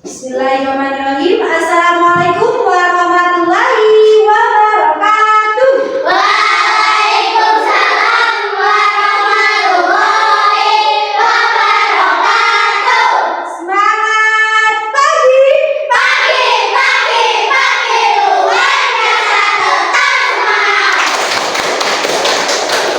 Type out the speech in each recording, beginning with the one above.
Bismillahirrahmanirrahim. Assalamualaikum warahmatullahi wabarakatuh. Waalaikumsalam warahmatullahi wabarakatuh. Semangat pagi. Pagi luar biasa, tetap semangat.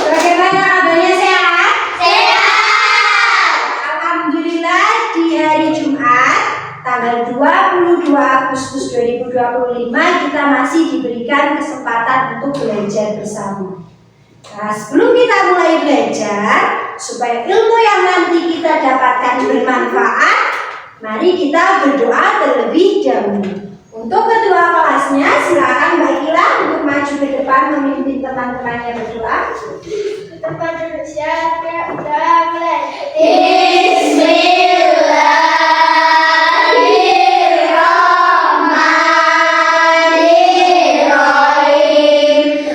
Bagaimana kabarnya, sehat? Sehat. Alhamdulillah, di hari Jumat tanggal 22 Agustus 2025 kita masih diberikan kesempatan untuk belajar bersama. Nah, sebelum kita mulai belajar, supaya ilmu yang nanti kita dapatkan bermanfaat, mari kita berdoa terlebih dahulu. Untuk ketua kelasnya, silakan Mbak Ila untuk maju ke depan memimpin teman-temannya berdoa. Tempat duduk siap, udah mulai. Bismillahirrahmanirrahim.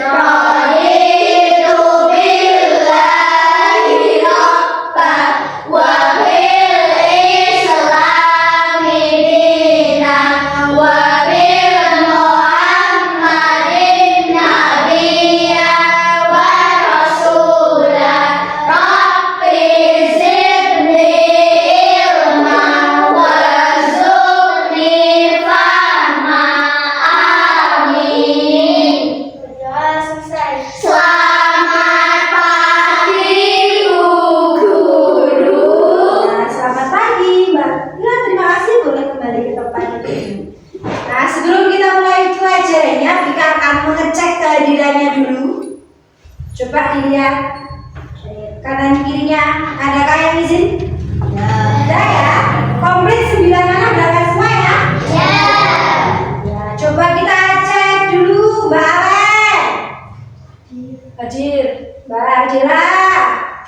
Raditu billahi rabban wa bil islami dinan wa bil muhammadin nabiyyan wa rasulan. Rabbi zidni ilman warzuqni fahma. Amin. Berdoa selesai. Selamat pagi Bu Guru. Nah, selamat pagi Mbak Ila, terima kasih, boleh kembali ke tempatnya. Nah, sebelum kita mulai pelajarannya, kita akan mengecek kehadirannya dulu. Coba dilihat kanan kirinya, adakah yang izin? Ada ya. Komplit 9 anak berangkat semua ya? Ya. Ya, coba kita cek dulu Mbak Alen. Hadir. Mbak Adila.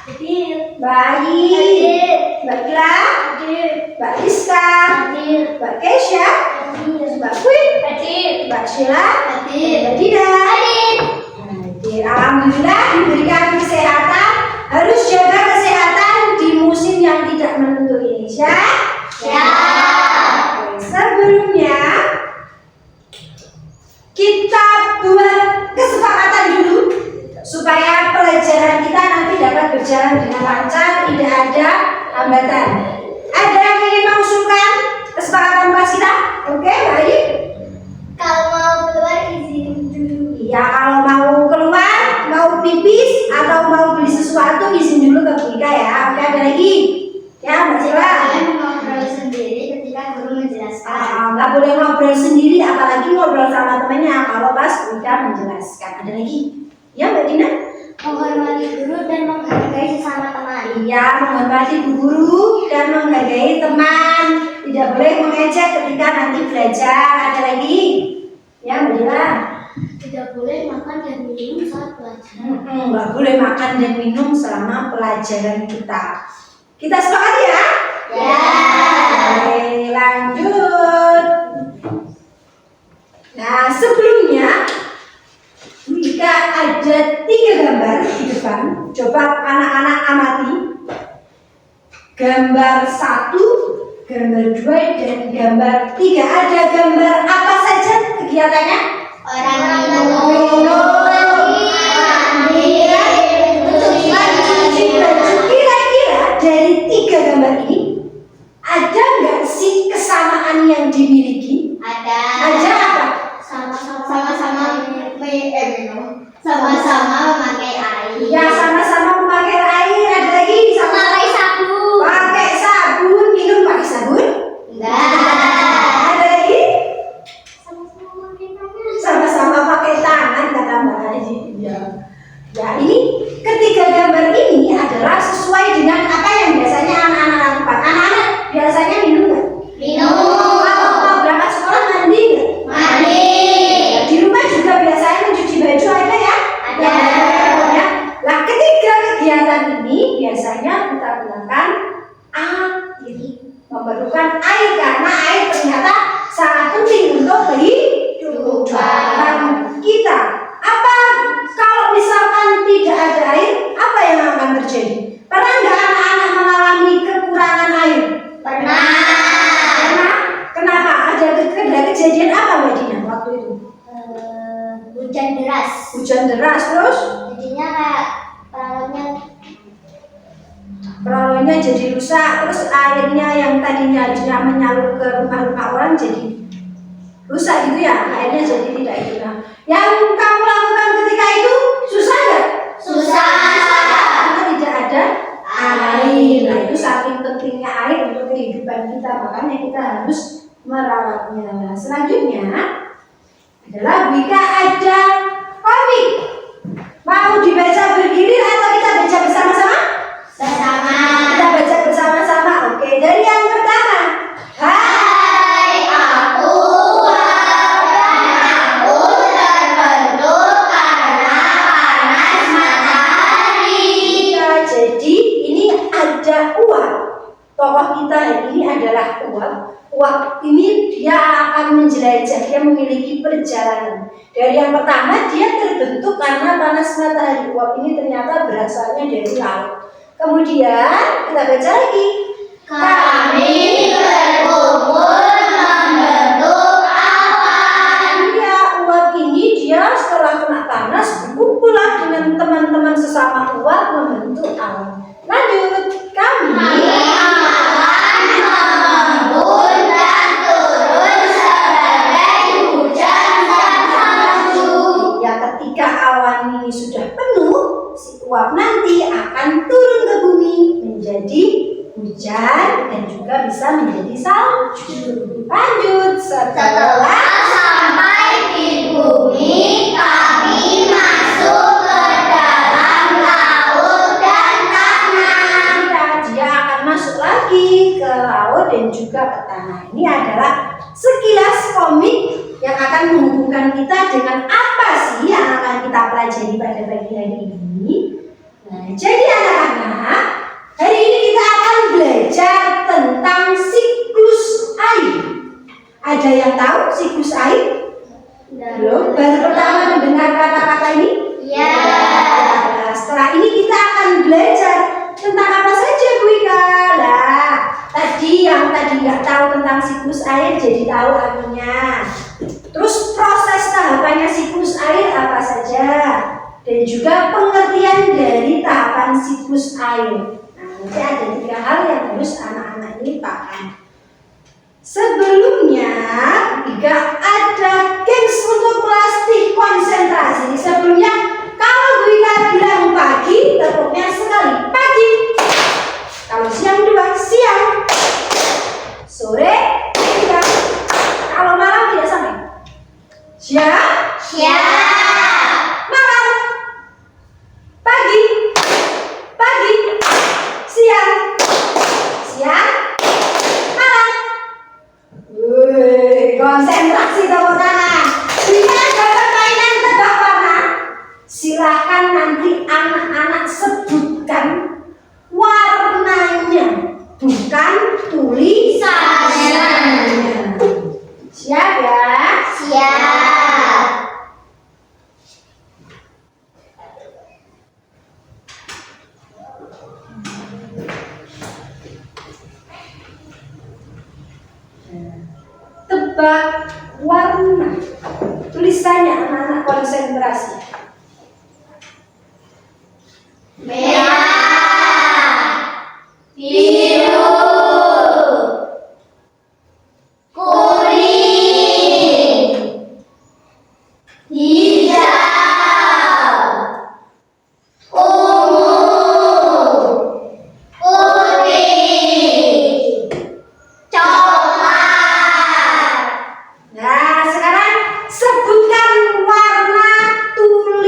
Hadir. Mbak Ayi. Hadir. Mbak Ila. Hadir. Mbak Rizka. Hadir. Mbak Kesha. Hadir. Mbak Queen. Hadir. Mbak Sheila. Hadir. Mbak Dida. Hadir. Hadir. Alhamdulillah diberikan kesehatan. Harus jaga kesehatan di musim yang tidak menentu ini. Ya. Oke, sebelumnya kita buat kesepakatan dulu supaya pelajaran kita nanti dapat berjalan dengan lancar, tidak ada hambatan. Ada yang ingin mengusulkan kesepakatan kelas kita? Oke, baik. Kalau mau keluar izin dulu. Ya, kalau mau keluar, mau pipis atau mau beli sesuatu, izin dulu ke Bu Ika ya. Oke, ada lagi? Ya, Mbak Sila. Kalian ngobrol sendiri ketika guru menjelaskan. Nggak boleh ngobrol sendiri, apalagi ngobrol sama temennya kalau pas Bu Ika menjelaskan. Ada lagi? Ya, Mbak Dina? Menghormati guru dan menghargai sesama teman. Iya, menghormati bu guru dan menghargai teman. Tidak boleh mengejek ketika nanti belajar. Ada lagi? Ya, Mbak Dina? Tidak boleh makan dan minum saat belajar. Nggak boleh makan dan minum selama pelajaran kita. Kita sepakat ya? Ya. Oke, lanjut. Nah, sebelumnya jika ada 3 gambar di depan, coba anak-anak amati. Gambar 1, gambar 2, dan gambar 3. Ada gambar apa saja kegiatannya? Orang minum, mandi, cuci baju. Kira-kira dari 3 gambar ini ada nggak sih kesamaan yang dimiliki? Ada. Ada apa? Sama-sama minum. Sama-sama memakai air. Ya, sama-sama memakai air. Ada lagi? Sama Memakai sabun. pakai sabun. Minum pakai sabun? Enggak. Ada lagi? Sama-sama memakai tangan. Sama-sama pakai tangan, kata Mbak hujan deras, terus Jadinya kayak peralonnya jadi rusak, terus airnya yang tadinya harusnya menyalur ke rumah-rumah orang jadi rusak gitu ya, airnya jadi tidak itu. Nah, yang kamu lakukan ketika itu susah nggak? susah. Karena tidak ada air. Nah, itu saking pentingnya air untuk kehidupan kita, makanya kita harus merawatnya. Nah, selanjutnya adalah jika ada komik, mau dibaca bergilir atau kita baca bersama-sama? Bersama. Kita baca bersama-sama. Oke, dari yang pertama. Hai, aku terbentuk karena panas matahari. Nah, jadi ini ada uap. Tokoh kita ini adalah uap. Uap ini dia akan menjelajah, dia memiliki perjalanan. Dari yang pertama, dia terbentuk karena panas matahari. Uap ini ternyata berasalnya dari laut. Kemudian kita baca lagi. Kami berkumpul membentuk awan. Iya, uap ini dia setelah kena panas berkumpullah dengan teman-teman sesama uap membentuk awan. Lanjut, kami Awan mengembun dan turun sebagai hujan yang salju. ya, ketika awan ini sudah penuh, si uap nanti akan turun ke bumi menjadi hujan dan juga bisa menjadi salju. Lanjut, Setelah sampai di bumi, kami masuk ke dalam laut dan tanah. Ya, dia akan masuk lagi ke laut dan juga ke tanah. Ini adalah sekilas komik yang akan menghubungkan kita dengan apa sih yang akan kita pelajari pada pagi hari ini. Nah, jadi anak-anak, hari ini kita akan belajar tentang siklus air. Ada yang tahu siklus air? Belum? Baru pertama mendengar kata-kata ini? Ya. Nah, setelah ini kita akan belajar tentang apa saja, Bu Ika. Nah, tadi yang tadi nggak tahu tentang siklus air jadi tahu artinya. Terus proses tahapannya siklus air apa saja, dan juga pengertian dari tahapan siklus air. Nah, nanti ada 3 hal yang harus anak-anak ini paham. Sebelumnya, Ika ada games untuk melatih konsentrasi. Sebelumnya, kalau Bu Ika bilang pagi, tepuknya sekali pagi. Kalau siang 2, siang. Sore 3. Kalau malam tidak sampai. Siang, Siap. malam, pagi, pagi, siang, siang, malam. Wih, konsentrasi tepuk tangan. Jika ada permainan tebak warna, silahkan nanti anak-anak sebutkan warnanya, bukan tulisannya. Siap ya? Siap. Tebak warna. Tulisannya anak-anak konsentrasi. Merah, biru, kuning, hijau, ungu, putih, coklat. Nah, sekarang sebutkan warna tulisan.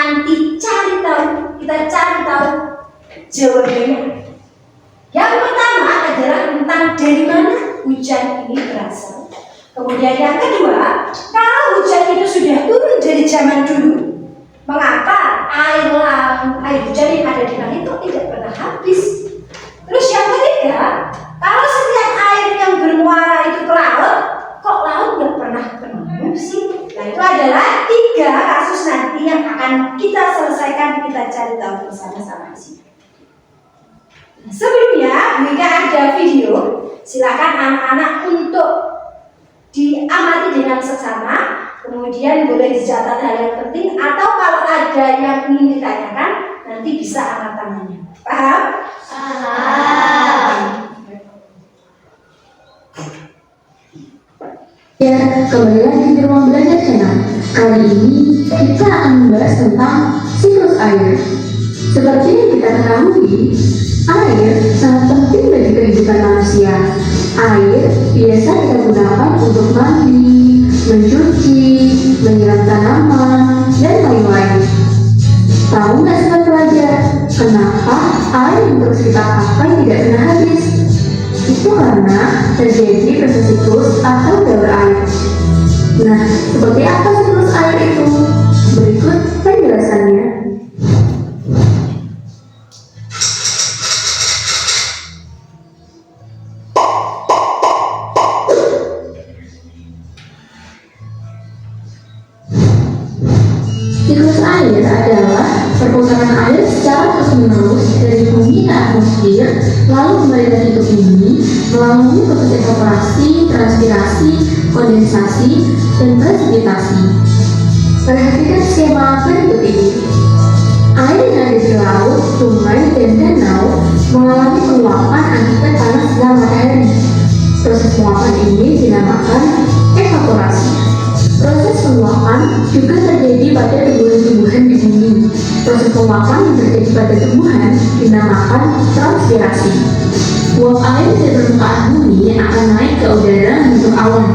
nanti kita cari tahu jawabannya. Yang pertama adalah tentang dari mana hujan ini berasal. Kemudian yang kedua, kalau hujan itu sudah turun dari zaman dulu, mengapa air hujan yang ada di langit itu tidak pernah habis? Terus yang ketiga, kalau setiap air yang bermuara itu ke laut, kok laut nggak pernah penuh sih? Nah, itu adalah 3 kasus nanti yang akan kita selesaikan, kita cari tahu bersama-sama di sini. Nah, sebelumnya, jika ada video, silakan anak-anak untuk diamati dengan seksama, kemudian boleh dicatat hal yang penting, atau kalau ada yang ingin ditanyakan, nanti bisa angkat tangannya. Paham? Paham. Ya, kembali lagi di ruang belajar channel. Kali ini kita akan membahas tentang siklus air. Seperti yang kita ketahui, air sangat penting bagi kehidupan manusia. Air biasa kita gunakan untuk mandi, mencuci, menyiram tanaman, dan lain-lain. Tahu nggak sobat pelajar, kenapa air yang terus kita pakai tidak pernah habis? Itu karena terjadi proses siklus atau daur air. Nah, seperti apa siklus air itu? Berikut penjelasannya. Siklus air adalah perputaran air secara terus-menerus dari bumi ke atmosfer, lalu kembali lagi ke bumi melalui proses evaporasi, transpirasi, kondensasi, dan presipitasi. Perhatikan skema berikut ini. Air yang ada di laut, sungai, dan danau mengalami penguapan akibat panasnya matahari. Proses penguapan ini dinamakan evaporasi. Proses penguapan juga terjadi pada tumbuhan-tumbuhan di bumi. Proses penguapan yang terjadi pada tumbuhan dinamakan transpirasi. Uap air dari permukaan bumi akan naik ke udara membentuk awan.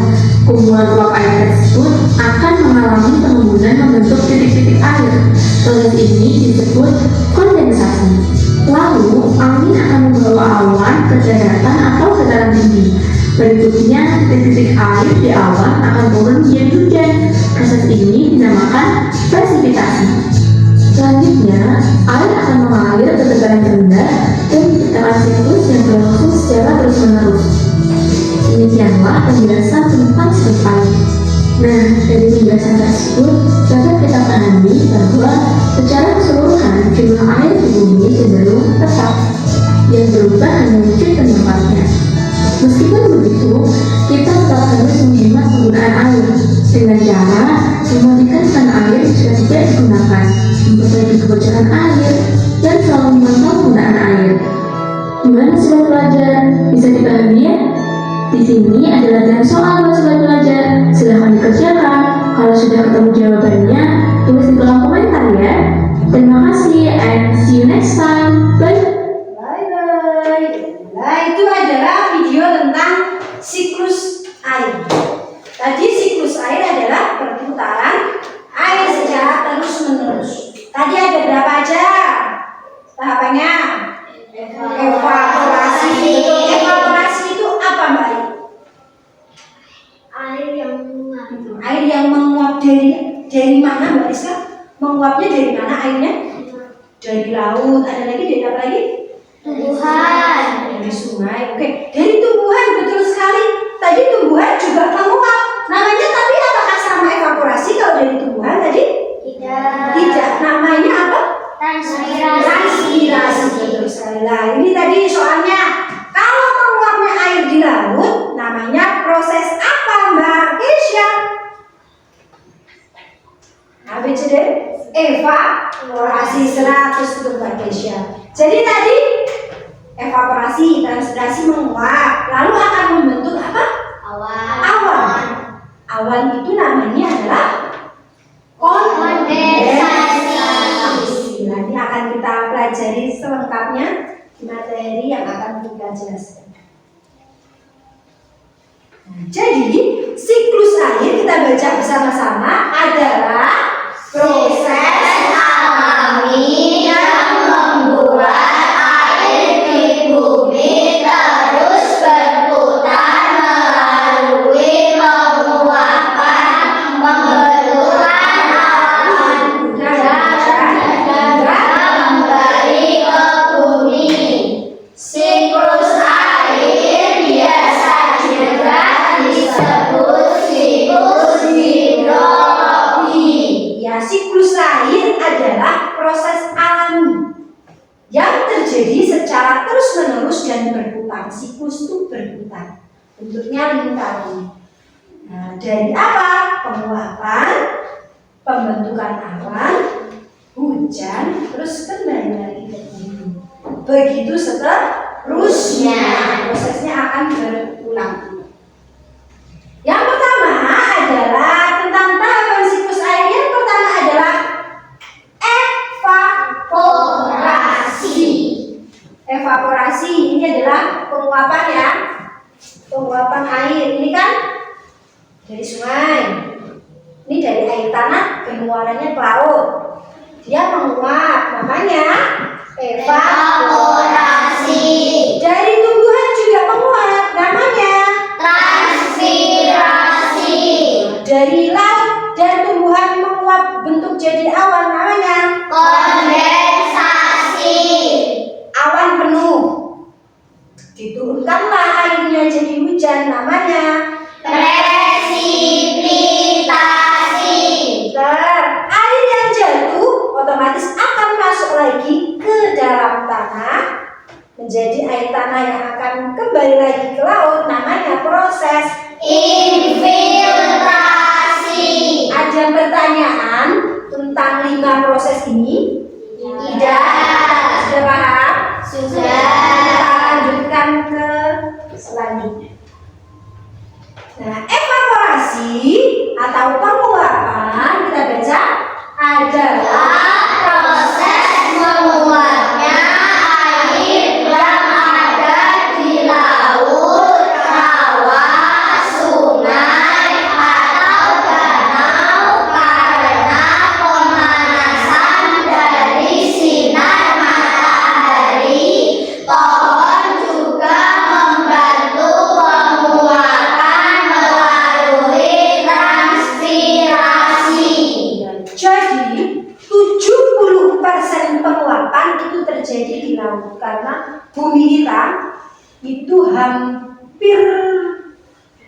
Kumpulan uap air tersebut akan mengalami pengembunan membentuk titik-titik air. Proses ini disebut kondensasi. Lalu, angin akan membawa awan ke daratan atau dataran tinggi. Berikutnya, titik-titik air di awan akan turun menjadi hujan. Proses ini dinamakan presipitasi. Selanjutnya, air akan mengalir ke tekanan rendah dan menciptakan siklus yang berlangsung secara terus-menerus. Demikianlah penjelasan tentang siklus air. Nah, dari penjelasan tersebut dapat kita pahami bahwa secara keseluruhan jumlah air di bumi cenderung tetap, yang berubah hanya wujud tempatnya. Meskipun begitu, kita tetap harus menghemat penggunaan air dengan cara mematikan kan air jika tidak digunakan, memperbaiki kebocoran air, dan selalu memantau penggunaan air. Gimana sobat pelajar? Bisa dipahami ya? Di sini ada latihan soal buat sobat pelajar. Silahkan dikerjakan. Kalau sudah ketemu jawabannya, tulis di kolom komentar ya. Terima kasih and see you next time. Bye. Nah, itu adalah video tentang siklus air. Tadi siklus air adalah perputaran air secara terus-menerus. Tadi ada berapa aja tahapannya? Evaporasi. Evaporasi itu apa, Mbak? Air yang menguap. Air yang menguap dari mana, Mbak Rizka? Menguapnya dari mana airnya? Dari laut. Ada lagi dari apa lagi? Tumbuhan. Dari sungai. Oke, dari tumbuhan, betul sekali. Tadi tumbuhan juga menguap. Namanya tapi apakah sama evaporasi kalau dari tumbuhan tadi? Tidak. Namanya apa? Transpirasi. Betul sekali. Nah, ini tadi soalnya kalau menguapnya air di laut, namanya proses apa, Mbak Kesha? ABCD? Evaporasi 100 untuk Mbak Kesha. Jadi tadi evaporasi, transpirasi menguap, lalu akan membentuk apa? Awan. Awan itu namanya adalah kondensasi. Nanti akan kita pelajari selengkapnya di materi yang akan kita jelaskan. Nah, jadi siklus air kita baca bersama-sama adalah proses hujan berputar, siklus itu berputar, bentuknya lingkaran. Nah, dari apa? Penguapan, pembentukan awan, hujan, terus kembali lagi ke bumi. Begitu seterusnya, prosesnya akan berulang. Yang pertama adalah tentang tahapan siklus air. Yang pertama adalah evaporasi. Evaporasi ini adalah penguapan ya, penguapan air. Ini kan dari sungai, ini dari air tanah pengeluarannya ke laut. Dia menguap, namanya evaporasi. Dari tumbuhan juga menguap, namanya transpirasi. Dari laut dan tumbuhan menguap bentuk jadi awan, namanya kondensasi. Awan penuh, diturunkanlah airnya jadi hujan, namanya presipitasi. Air yang jatuh otomatis akan masuk lagi ke dalam tanah, menjadi air tanah yang akan kembali lagi ke laut, namanya proses infiltrasi. Ada pertanyaan tentang 5 proses ini? Tidak. Sudah paham? Sudah. Kita lanjutkan ke selanjutnya. Nah, evaporasi atau penguapan kita baca adalah proses menguapnya air yang ada di laut, rawa, sungai, atau danau karena pemanasan dari sinar matahari. Pohon juga membantu penguapan melalui transpirasi. Jadi 70% penguapan itu terjadi di laut karena bumi kita itu hampir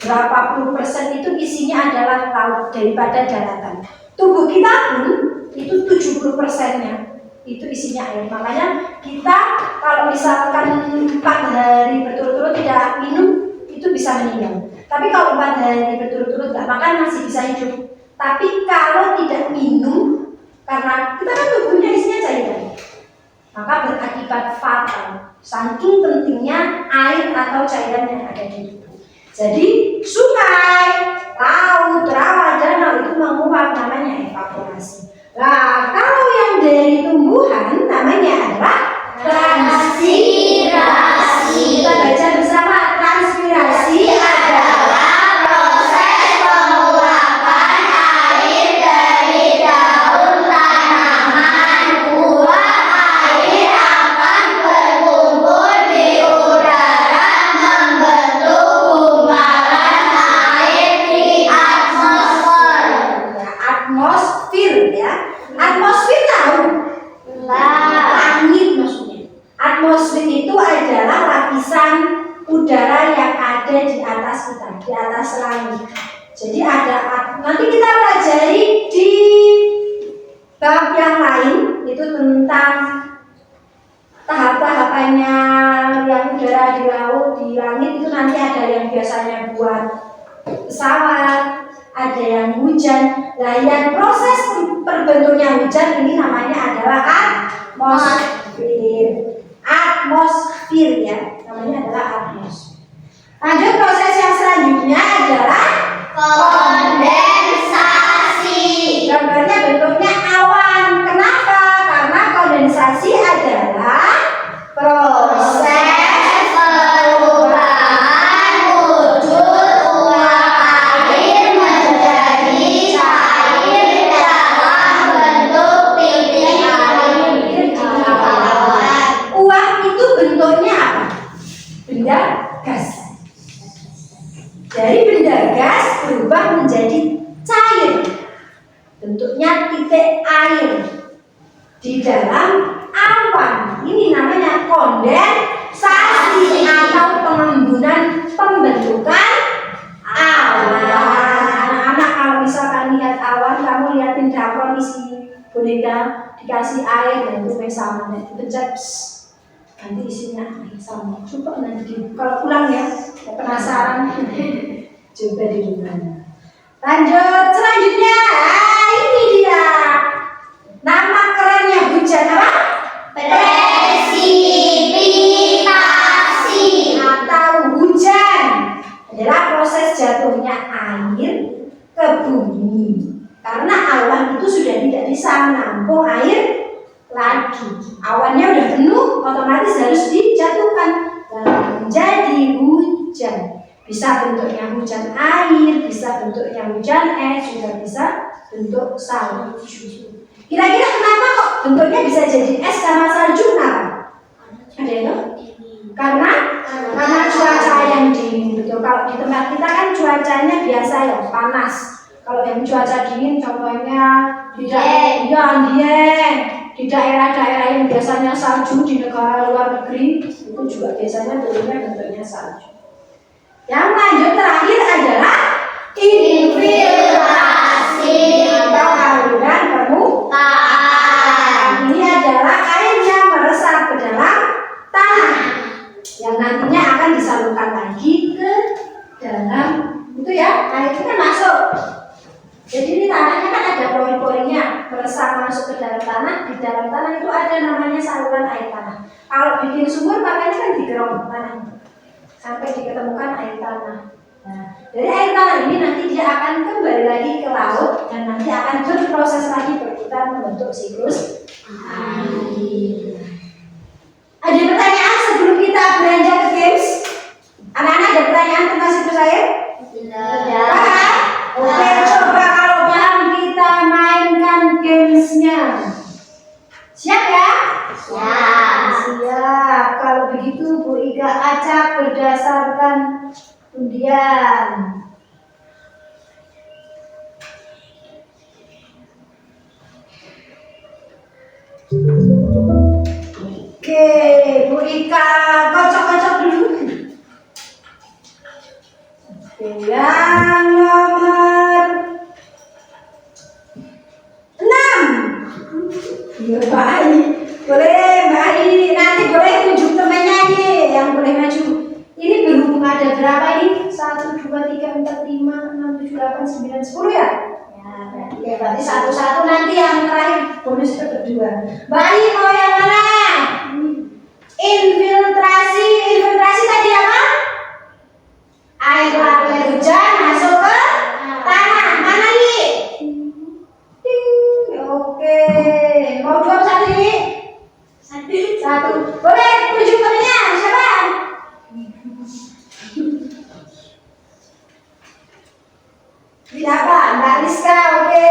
berapa puluh persen itu isinya adalah laut daripada daratan. Tubuh kita pun itu 70%-nya itu isinya air. Makanya kita kalau misalkan 4 hari berturut-turut tidak minum itu bisa meninggal. Tapi kalau 4 hari berturut-turut nggak makan masih bisa hidup. Tapi kalau tidak minum, karena kita kan tubuhnya isinya cairan, maka berakibat fatal. Saking pentingnya air atau cairan yang ada di tubuh. Jadi sungai, laut, rawa, danau itu menguap, namanya evaporasi. Nah, kalau yang dari tumbuhan namanya adalah transpirasi. Kita baca bersama, transpirasi adalah proses penguapan air dari daun tanaman. Uap air akan berkumpul di udara membentuk gumpalan air di atmosfer. Atmosfer ya. Atmosfer tahu? Langit maksudnya. Atmosfer itu adalah lapisan udara yang ada di atas kita, di atas langit. Jadi ada, nanti kita pelajari di bab yang lain itu tentang tahap-tahapannya yang udara di laut, di langit itu nanti ada yang biasanya buat pesawat, ada yang hujan. Nah, yang proses terbentuknya hujan ini namanya adalah atmosfer. Atmosfer ya, namanya adalah atmosfer. Lanjut, proses yang selanjutnya adalah kondensasi. Gambarnya bentuknya awan. Kenapa? Karena kondensasi adalah proses perubahan wujud uap air menjadi cair dalam bentuk titik air di awan. Uap itu bentuknya apa? Benda gas. Dari benda gas berubah menjadi cair. Bentuknya titik air di dalam awan. Ini namanya kondensasi atau pengembunan pembentukan awan. Anak-anak kalau misalkan lihat awan, kamu lihatin dapur isi boneka dikasih air dan itu sama, dan dipencet Nanti isinya sama. Coba nanti kalau pulang ya, penasaran. Coba di rumah. Lanjut selanjutnya. Ini dia. Nama kerennya hujan apa? Presipitasi. Atau hujan adalah proses jatuhnya air ke bumi. Karena awan itu sudah tidak bisa menampung air lagi. Awannya udah penuh, otomatis harus dijatuhkan dan menjadi hujan. Bisa bentuknya hujan air, bisa bentuknya hujan es, juga bisa bentuk salju. Kira-kira kenapa kok bentuknya bisa jadi es sama salju? Kenapa? Ada yang tahu? Karena cuaca yang dingin, betul. Kalau di tempat kita kan cuacanya biasa ya panas. Kalau yang cuaca dingin contohnya di daerah-daerah yang biasanya salju di negara luar negeri itu juga biasanya turunnya bentuknya salju. Yang lanjut terakhir adalah infiltrasi atau aliran permukaan. Ini adalah air yang meresap ke dalam tanah yang nantinya akan disalurkan lagi ke dalam itu ya, air itu kan masuk. Jadi ini tanahnya kan ada pori-porinya, meresap masuk ke dalam tanah. Di dalam tanah itu ada namanya saluran air tanah. Kalau bikin sumur makanya kan digerong tanahnya sampai diketemukan air tanah. Nah, dari air tanah ini nanti dia akan kembali lagi ke laut dan nanti akan berproses lagi berputar membentuk siklus air. Ada pertanyaan sebelum kita beranjak ke games? Anak-anak ada pertanyaan tentang siklus air? Tidak. Oke, coba kalau paham kita mainkan gamesnya. Siap ya? Siap. Kalau begitu Bu Ika acak berdasarkan undian. Oke, Bu Ika kocok-kocok dulu. Oke, yang nomor 6. Ya, Mbak Ai. Boleh Mbak Ai, nanti boleh tunjuk temannya nih yang boleh maju. Ini berhubung ada berapa ini? 1, 2, 3, 4, 5, 6, 7, 8, 9, 10 ya? Ya, berarti satu-satu nanti yang terakhir bonus itu berdua. Mbak Ai mau yang mana? Infiltrasi tadi apa? Air hujan masuk ke tanah. Mana nih? Oke, mau jawab satu ini? Satu. Boleh tunjuk temennya siapa? Siapa? Mbak Rizka. Oke.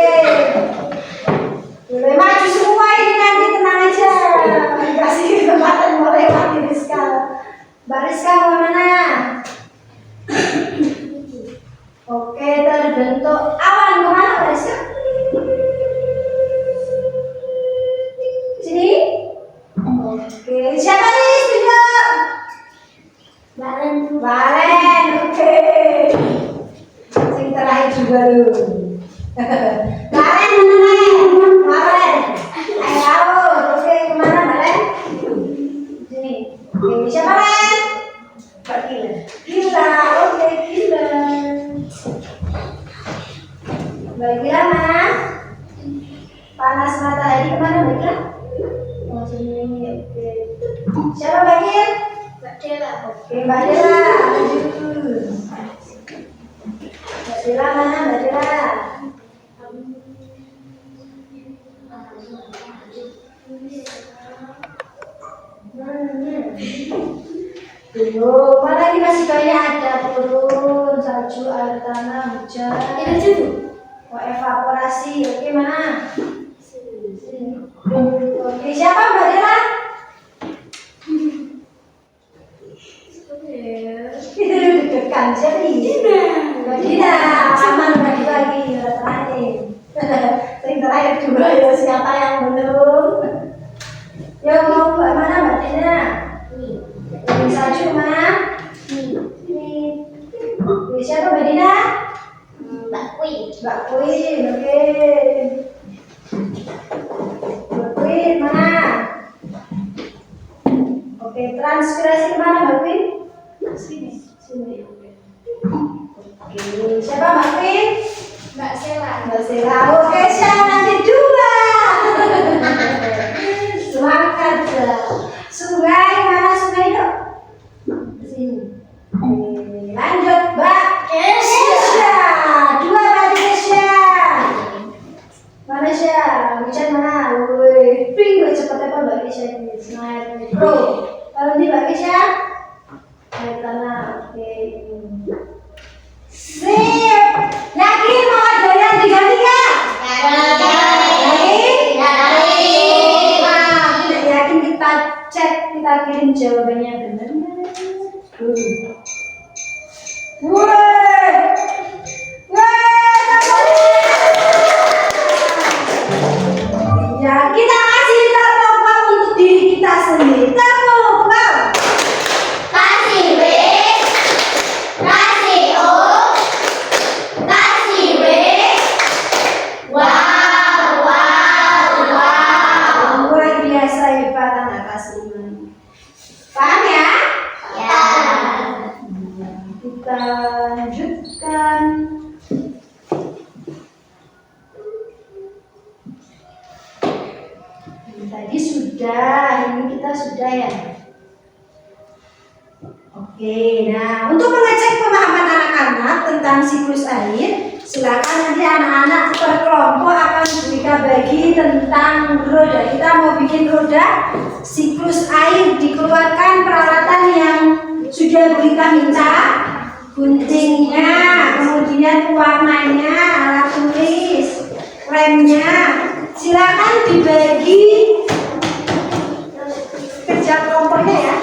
Boleh maju semua ini nanti, tenang aja. Dikasih kesempatan boleh Mbak Rizka. Mbak Rizka mau mana? Oke, terbentuk awan kemana Mbak Rizka? Sini. Oke, siapa nih? Tunjuk. Balen. Oke. Sing terakhir juga lu. Balen mana? Balen. Ayo, oke kemana Balen? Sini. Oke, siapa Balen? Pak Gila. Gila, oke Gila. Mbak Gila mana? Panas matahari kemana Mbak Gila? Oh sini, oke. Siapa Mbak Gila? Mbak Dela. Oke Mbak Dela, maju. Mbak Dela mana Mbak Dela? Belum, mana ini masih banyak ada turun, salju, air tanah, hujan. Itu dulu. Oh, evaporasi, oke mana? Sini. Oke, siapa Mbak Dela? Deg-degan jadi. Mbak Dina, aman lagi lagi, terakhir. Yang terakhir dua ya, siapa yang belum? Ya mau Mbak mana Mbak Dina? Ini salju mana? Ini. Siapa Mbak Dina? Mbak Kui. Mbak Queen, oke. Mbak Queen mana? Oke, Ya, oke, Syah, nanti 2. Semangat. Sungai, mana sungai dok? Sini. Lanjut, Mbak Kesya. 2 lagi Kesya. Mana Syah? Hujan mana? Woi, ping gue cepet apa Mbak Kesya ini? Semangat pro. Kalau di Mbak Kesya, air tanah. Oke. Sip. Yakin mau ada yang diganti nggak? Yakin? Nah, tidak yakin kita cek, kita kirim jawabannya benar. Woi, ya kita kasih tepuk untuk diri kita sendiri. Tepuk. Kasih B, kasih O, kasih B. Wow. Luar biasa hebat anak kelas 5. Paham ya? Ya. Kita lanjutkan. Tadi sudah, ini kita sudah ya. Oke, nah untuk mengecek pemahaman anak-anak tentang siklus air, silakan nanti anak-anak per kelompok akan kita bagi tentang roda. Kita mau bikin roda siklus air, dikeluarkan peralatan yang sudah kita minta, guntingnya, kemudian warnanya, alat tulis, lemnya. Silakan dibagi kerja kelompoknya ya.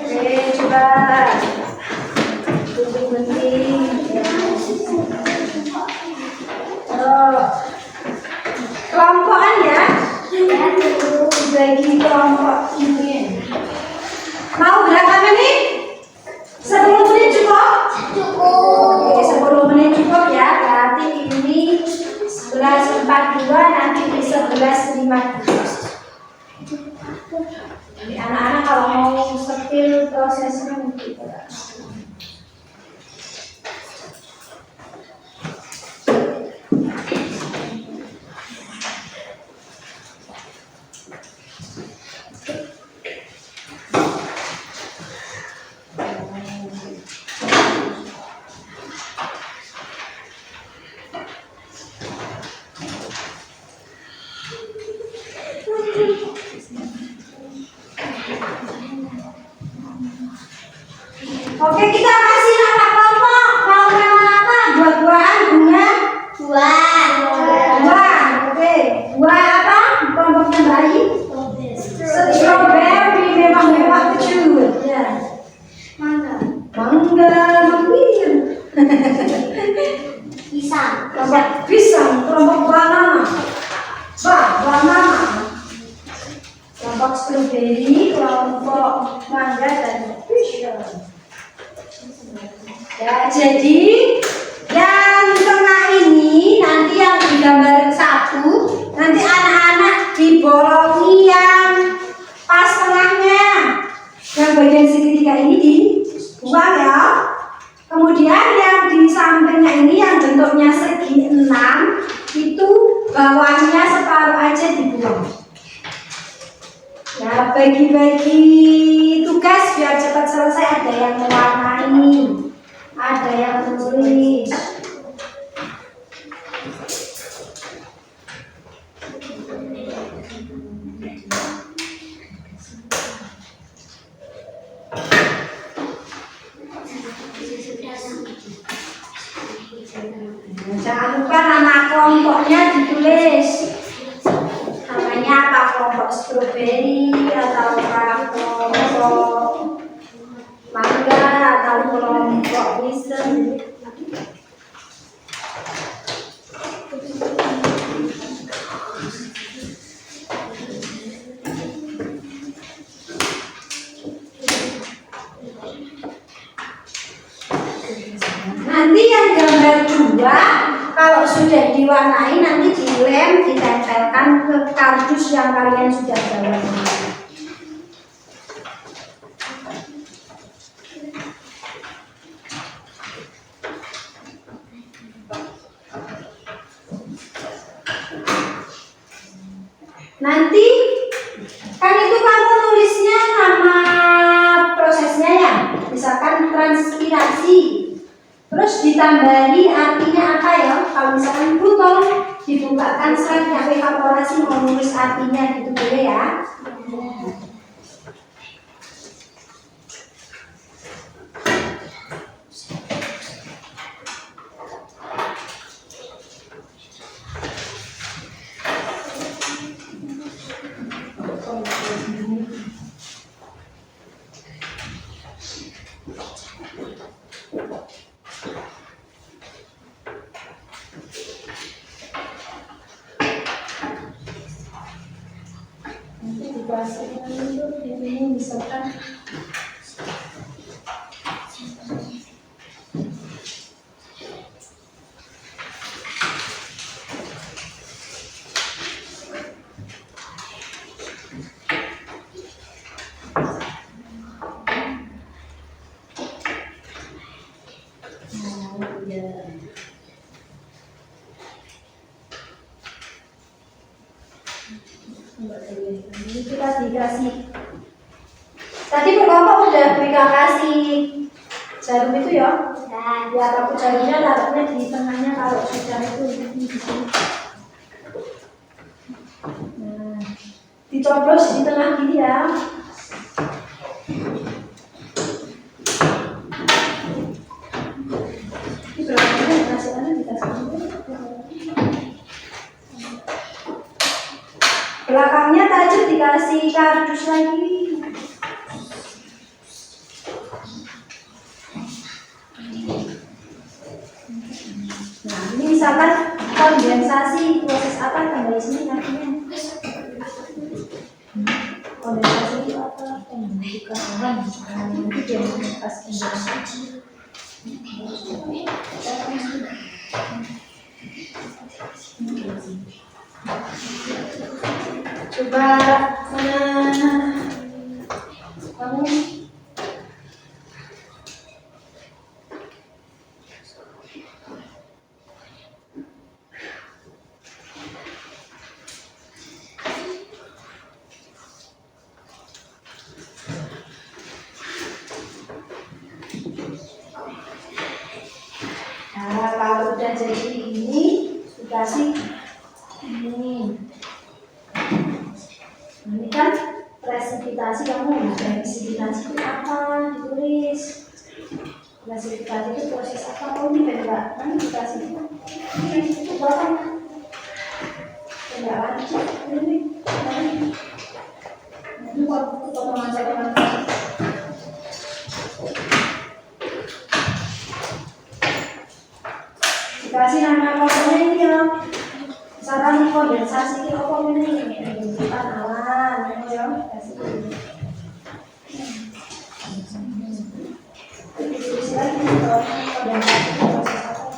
Oke, coba gunting. Kelompokan ya, bagi kelompok ini. Mau berapa menit? 10 menit cukup? Cukup. Oke, 10 menit cukup ya. Berarti ini 11.42, nanti di 11.15. Jadi anak-anak kalau mau setil prosesnya gitu. Oke, kita kasih nama kelompok. Mau nama apa? Buah-buahan, bunga, Buah. buah. Oke, buah apa? Kelompoknya bayi. Strawberry memang kecil. Ya. Mangga. Mangga, mangga. Pisang. Kelompok pisang, kelompok banana. Banana. Kelompok strawberry, kelompok mangga dan pisang. Ya, jadi yang tengah ini nanti yang digambar 1, nanti anak-anak dibolongi yang pas tengahnya. Yang bagian segitiga ini dibuang ya. Kemudian yang di sampingnya ini yang bentuknya segi 6 itu bawahnya separuh aja dibuang. Ya, bagi-bagi tugas biar cepat selesai. Ada yang mewarnai, ada yang menulis. Jangan lupa nama kelompoknya ditulis. Namanya apa? Kelompok strawberry atau kelompok mangga diwarnai, nanti dilem, ditempelkan ke kardus yang kalian sudah bawa. Nanti kan itu kamu nulisnya nama prosesnya ya, misalkan transpirasi, terus ditambahi artinya apa ya. Kalau misalkan butol dibukakan slide-nya evaporasi, mau nulis artinya gitu boleh ya. Nanti dikasih itu ini misalkan ini kita dikasih. Tadi Bapak udah berikan kasih jarum itu ya. Dan Ya, aku jarumnya taruhnya di tengahnya kalau sudah itu di sini. Nah, dicoblos di tengah gini ya. Ini berapa dikasih anu dikasih dulu. Belakangnya tajam dikasih kardus lagi. Nah, ini misalkan kondensasi, proses apa tambah sini nantinya. Kondensasi itu apa? Pembentukan awan. Nanti dia mengepas kondensasi. Coba mana kamu nah, kalau udah jadi ini dikasih ini. Ini kan presipitasi, kamu presipitasi itu apa, ditulis. Presipitasi itu proses apa, oh ini enggak, nanti dikasih itu berapa? Enggak lanjut, ini waktu potongan saya dikasih nama pokoknya ini ya. Misalkan kondensasi itu apa ini? Pembentukan awan, ya kasih ini. Ditulis lagi kalau kondensasi itu proses apa?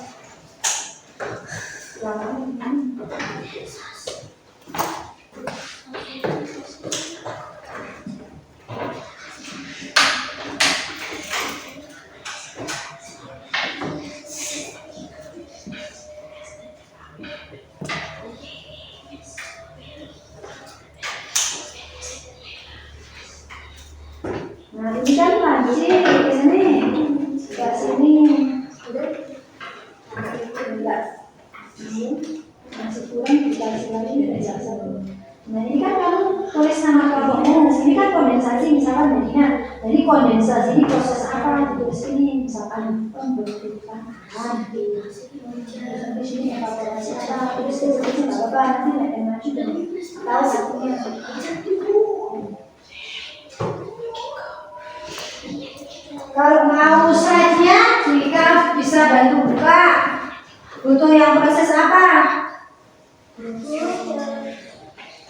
Nah ini kan lagi ini sebelah sini, enggak, ini masih kurang dikasih lagi dari satu. Nah ini kan kamu tulis nama kelompoknya, di sini kan kondensasi misalkan jadinya, jadi kondensasi ini proses apa, ditulis ini misalkan pembentukan awan. Di sini evaporasi apa, tulis di sini nggak apa-apa, nanti nggak ada maju dan tahu artinya. Kalau mau slide-nya, jika bisa bantu buka. Butuh yang proses apa?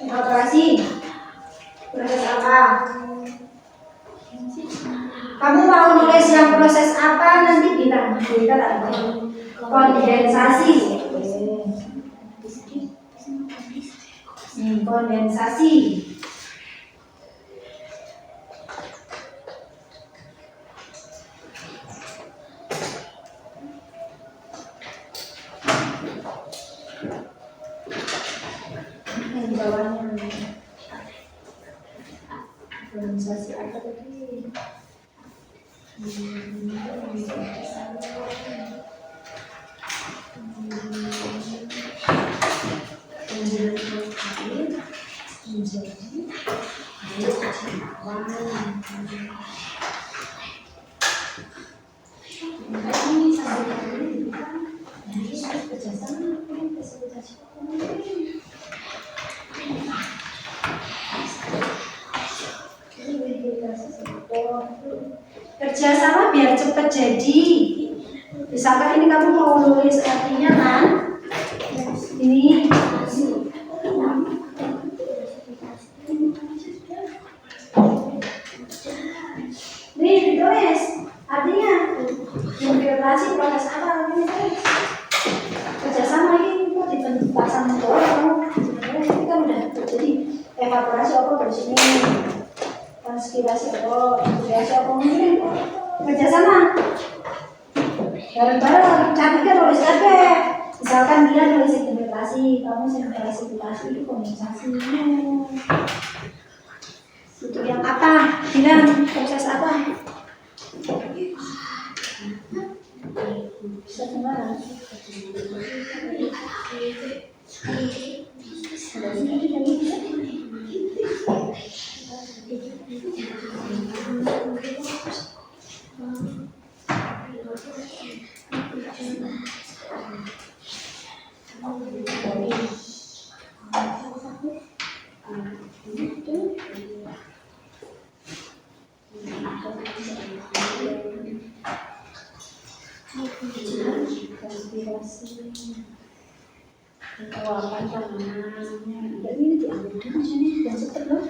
Operasi. Proses apa? Kamu mau nulis yang proses apa? Nanti bilang. Kita tak tahu. Kondensasi. Kondensasi. Yang bawahnya. Kondensasi apa tadi? Kerjasama biar cepat jadi. Misalkan ini kamu mau nulis artinya kan? Ini ditulis artinya implementasi proses apa ini tulis. Kerjasama ini kok dipasang doang. Ini kan udah terjadi evaporasi apa di sini. Transpirasi apa, transpirasi apa mungkin kerjasama bareng-bareng, cantiknya nulis apa? Misalkan dia nulis sedimentasi, kamu sedimentasi itu kondensasi. Untuk yang apa? Bilang proses apa? Bisa kemana? Penguapan tanaman. Jadi ini diambil dulu sini dan cepet loh.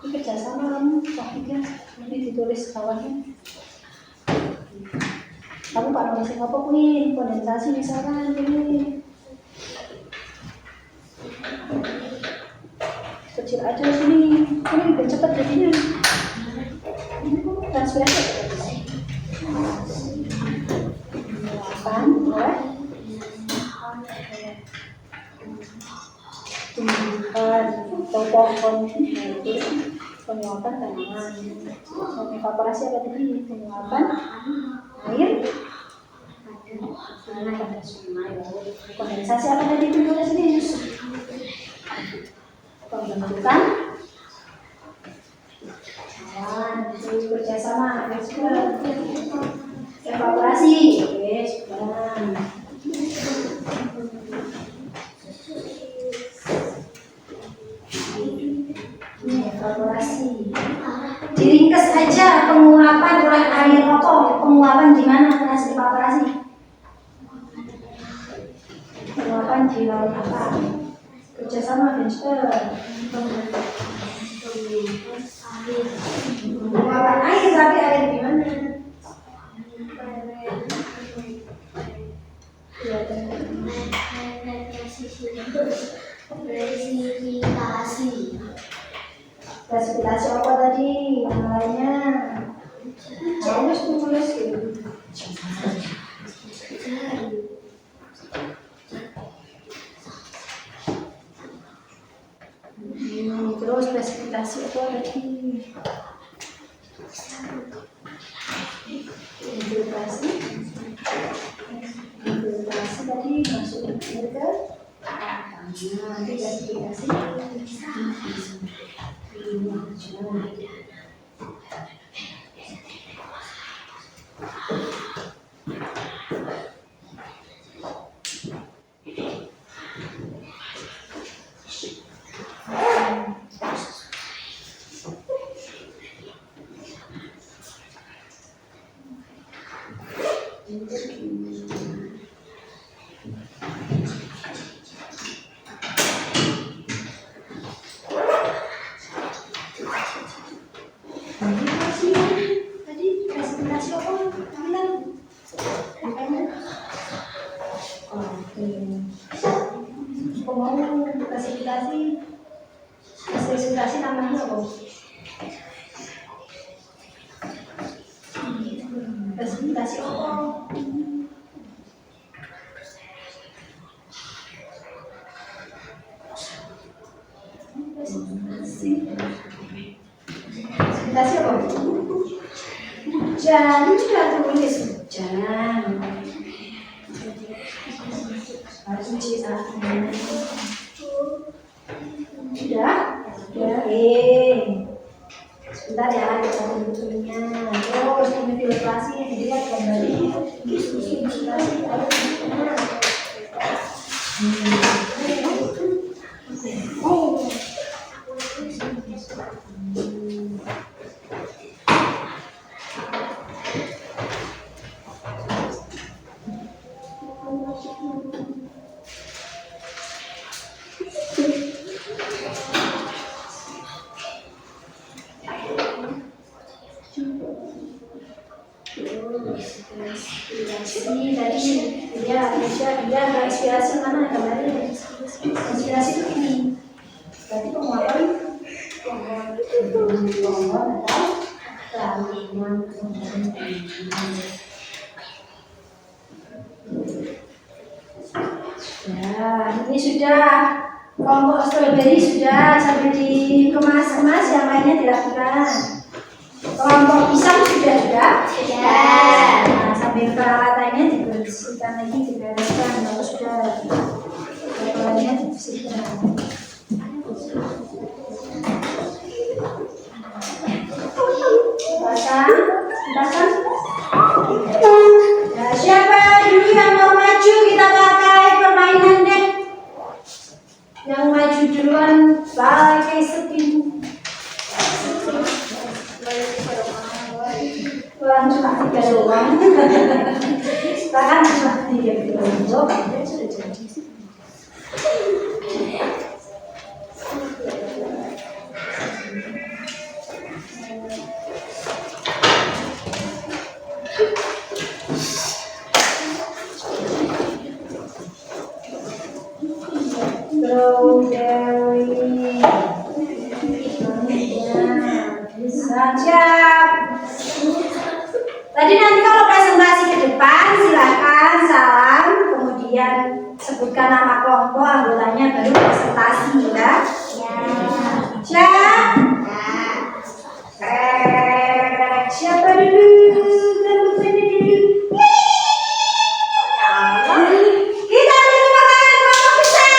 Ini kerjasama kamu, praktiknya nanti ditulis bawahnya. Kamu pak nulis apa pun? Kondensasi misalkan ini. Kecil aja sini. Ini biar cepet jadinya. Ini kok transpirasi apa tadi? Penguapan, oleh tumbuhan atau pohon itu penguapan tanaman. Evaporasi apa tadi? Penguapan air pada sungai. Kondensasi apa tadi? Tulis ini pembentukan awan. Itu kerjasama. Evaporasi. Oke, sudah. Evaporasi. Diringkas aja penguapan oleh air rokok. Penguapan di mana proses evaporasi? Penguapan di laut apa? Kerjasama Benster. Penguapan air tapi air di mana? Presentasi apa tadi? Namanya harus tulis gitu. Terus presentasi apa tadi? Infiltrasi. Infiltrasi tadi masuk air ke nanti presentasi. Tadi presentasi apa? Oke. Mau presentasi Presentasi namanya apa? Presentasi apa? Presentasi apa? Hujan, sudah tulis hujan. Harus cuci tangan. Sudah? Sebentar ya, kita tunggu dulunya. Terus ini filtrasi, dilihat kembali. Filtrasi, inspirasi mana kemarin? Inspirasi itu ini. Tadi penguatan ini sudah kelompok strawberry sudah sampai dikemas-kemas, yang lainnya dilakukan. Kelompok pisang sudah. Nah, sampai peralatannya dibersihkan lagi, dibereskan. Kalau sudah lainnya dibersihkan. Pasang. Nah, siapa dulu yang mau maju, kita pakai permainan deh. Yang maju duluan pakai sepinu. Kurang cuma 3 doang. Bahkan cuma 3 doang. Sudah jadi. Siap. Tadi nanti kalau presentasi ke depan silakan salam, kemudian sebutkan nama kelompok anggotanya, baru presentasi ya. Siap. Siapa dulu? Kita dulu makan kelompok besar.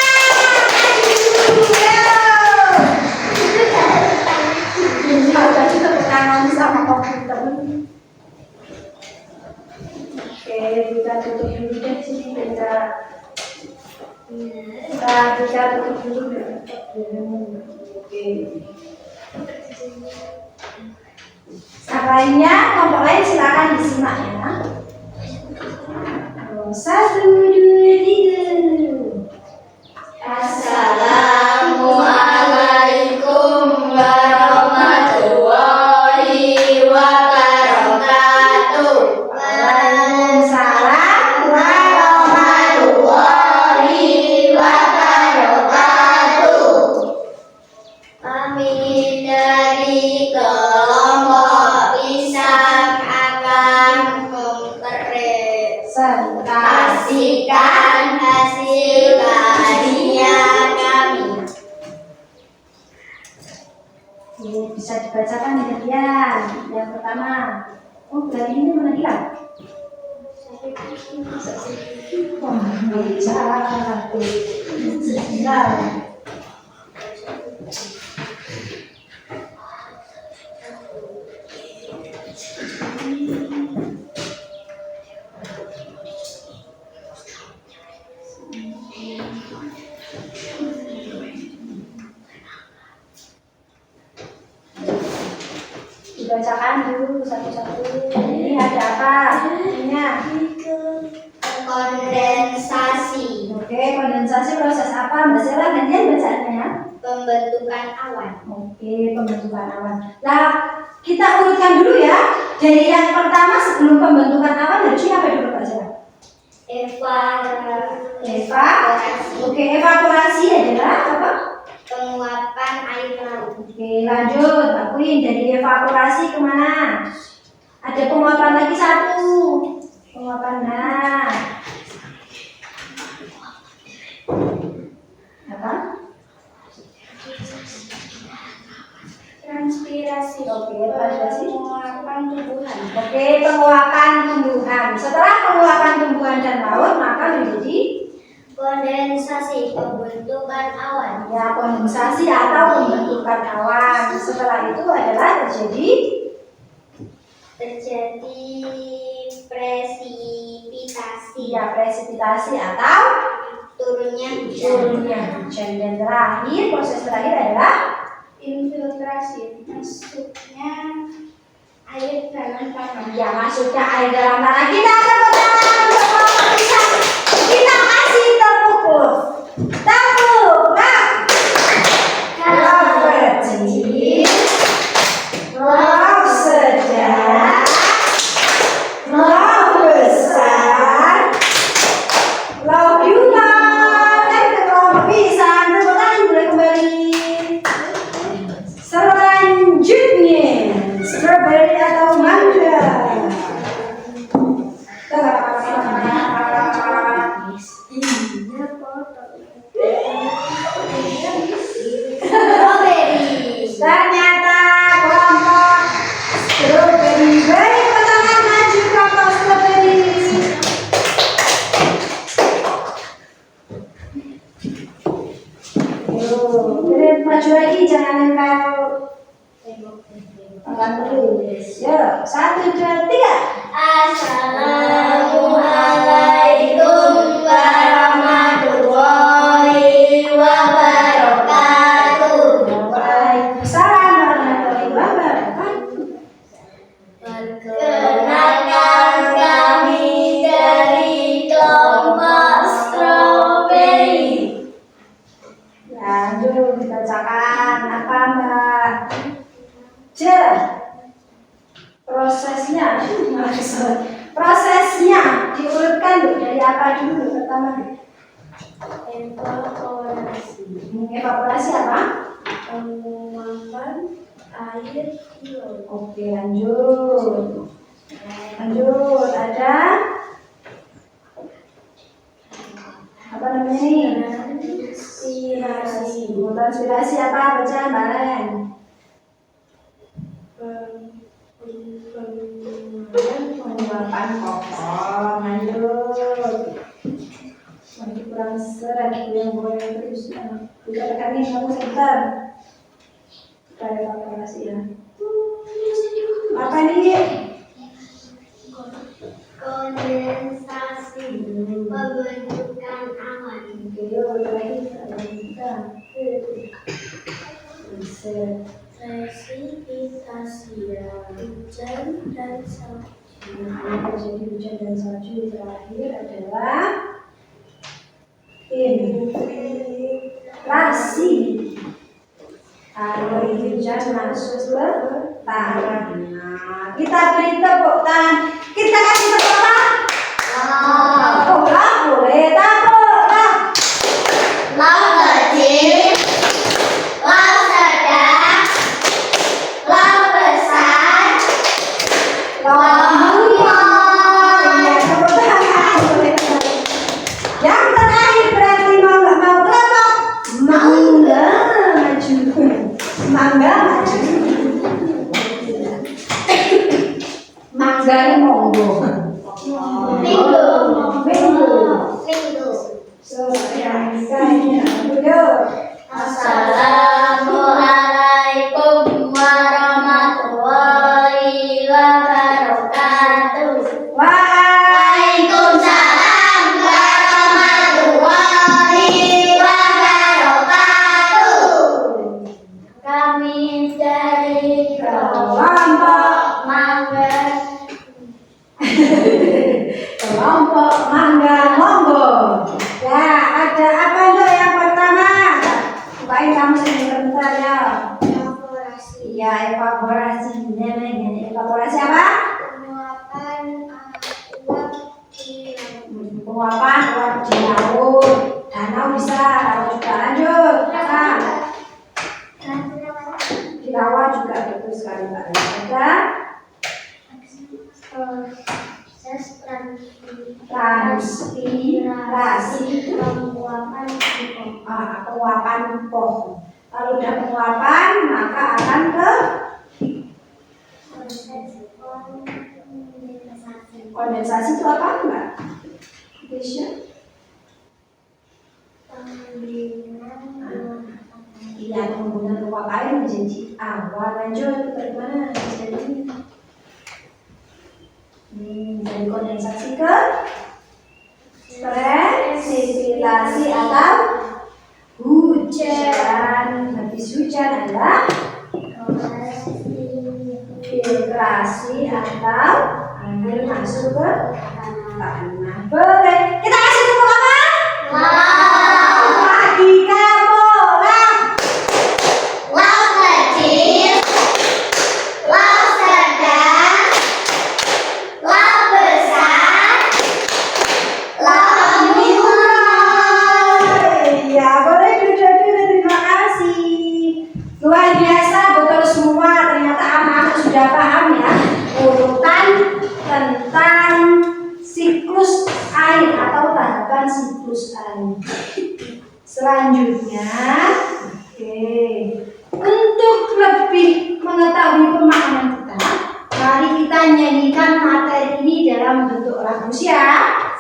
Tadi tepuk tangan sama komputer. Oke, kita tutup dulu deh sini, kita tutup dulu. Oke. Yang lainnya, kelompok lain silakan disimak ya. 1, 2, 3. Assalamualaikum warahmatullahi wabarakatuh. Waalaikumsalam warahmatullahi wabarakatuh. Kami dari kelompok pisang akan mempresentasikan hasil karya kami. Ini bisa dibacakan kemudian. Yang pertama, berarti ini mana hilang? Dibacakan dulu satu-satu. Ini ada apa? Kondensasi. Oke, kondensasi proses apa? Mbak Sela gantian bacaannya. Pembentukan awan. Oke, pembentukan awan. Nah, kita urutkan dulu ya. Dari yang pertama sebelum pembentukan awan harusnya apa dulu Mbak Sela? Evaporasi. Oke, evaporasi adalah apa? Penguapan air evaporasi kemana? Ada penguapan lagi satu. Penguapan nah. Apa? Transpirasi. Oke, transpirasi. Penguapan tumbuhan. Oke, penguapan tumbuhan. Setelah penguapan tumbuhan dan laut, maka menjadi Kondensasi, pembentukan awan. ya kondensasi atau pembentukan awan. Setelah itu adalah terjadi presipitasi. ya presipitasi atau Turunnya hujan. turunnya hujan. Dan terakhir, proses terakhir adalah Infiltrasi, masuknya air dalam tanah. ya masuknya air dalam tanah. Kita tepuk tangan untuk kelompok bisa. Kita kasih tepuk. Tepuk. Nah. Love kecil, love sedang, love besar, love human. Dan kelompok bisa. Tepuk tangan boleh kembali. Selanjutnya, strawberry atau mangga. Strawberry. Ternyata kelompok strawberry. Baik, pertama maju kelompok strawberry. Yuk, maju lagi, jangan nempel. Angkat terus. Yuk, 1, 2, 3. Assalamualaikum warahmatullahi wabarakatuh. Waalaikumsalam warahmatullahi wabarakatuh. Perkenalkan kami dari kelompok strawberry. Lanjut dibacakan apa Mbak? Prosesnya diurutkan Bu, dari apa dulu pertama? Evaporasi. Evaporasi apa? Penguapan air di laut. Oke, lanjut. Lanjut, ada apa namanya nih? Transpirasi. Transpirasi apa? Baca Mbak Len. Penguapan kotor. Lanjut. Nanti kurang seret yang boleh terus. Bisa tekanin kamu sebentar. Kita evaporasi ya. Apa nih? Kondensasi, pembentukan awan. Oke, yuk lagi kita. Presipitasi, hujan dan salju. Terjadi hujan dan salju. Terakhir adalah infiltrasi. Kalau hujan masuk ke tanah. Kita beri tepuk tangan. Kita kasih tepuk tangan. Oh, boleh tepuk tangan. Laut kecil, laut sedang, laut besar, laut Iya, tepuk tangan. Boleh kembali. Yang terakhir berarti mau nggak mau kelompok mangga maju. Mangga maju. Mangga ini monggo. minggu. Minggu. So, yang saya Assalamualaikum warahmatullahi wabarakatuh. Waalaikumsalam warahmatullahi wabarakatuh. Kami dari kelompok mangga. kelompok mangga monggo. Ya, ada apa tuh yang pertama? Bukain kamu sebentar ya. Evaporasi. Ya, evaporasi. Namanya evaporasi apa? Penguapan uap di laut. Penguapan uap di laut. Danau bisa, laut juga. Lanjut. Apa? Di rawa juga betul sekali Pak. kasih penguapan penguapan pohon. Kalau udah penguapan maka akan ke kondensasi. Itu apa Mbak Desya? Iya, penggunaan uap air menjadi awan. Lanjut bagaimana jadi? Dari kondensasi ke presipitasi atau hujan. Habis hujan adalah filtrasi atau air masuk ke tanah. Boleh. Kita kasih tepuk tangan. Bagi kamu lah. Laut kecil, laut sedang, laut besar, laut Mulai. Ya, boleh duduk dulu. Terima kasih. Luar biasa, betul semua. Ternyata anak-anak sudah paham ya urutan tentang siklus air atau tahapan siklus air. Selanjutnya, untuk lebih mengetahui pemahaman kita, mari kita nyanyikan materi ini dalam bentuk lagu siap.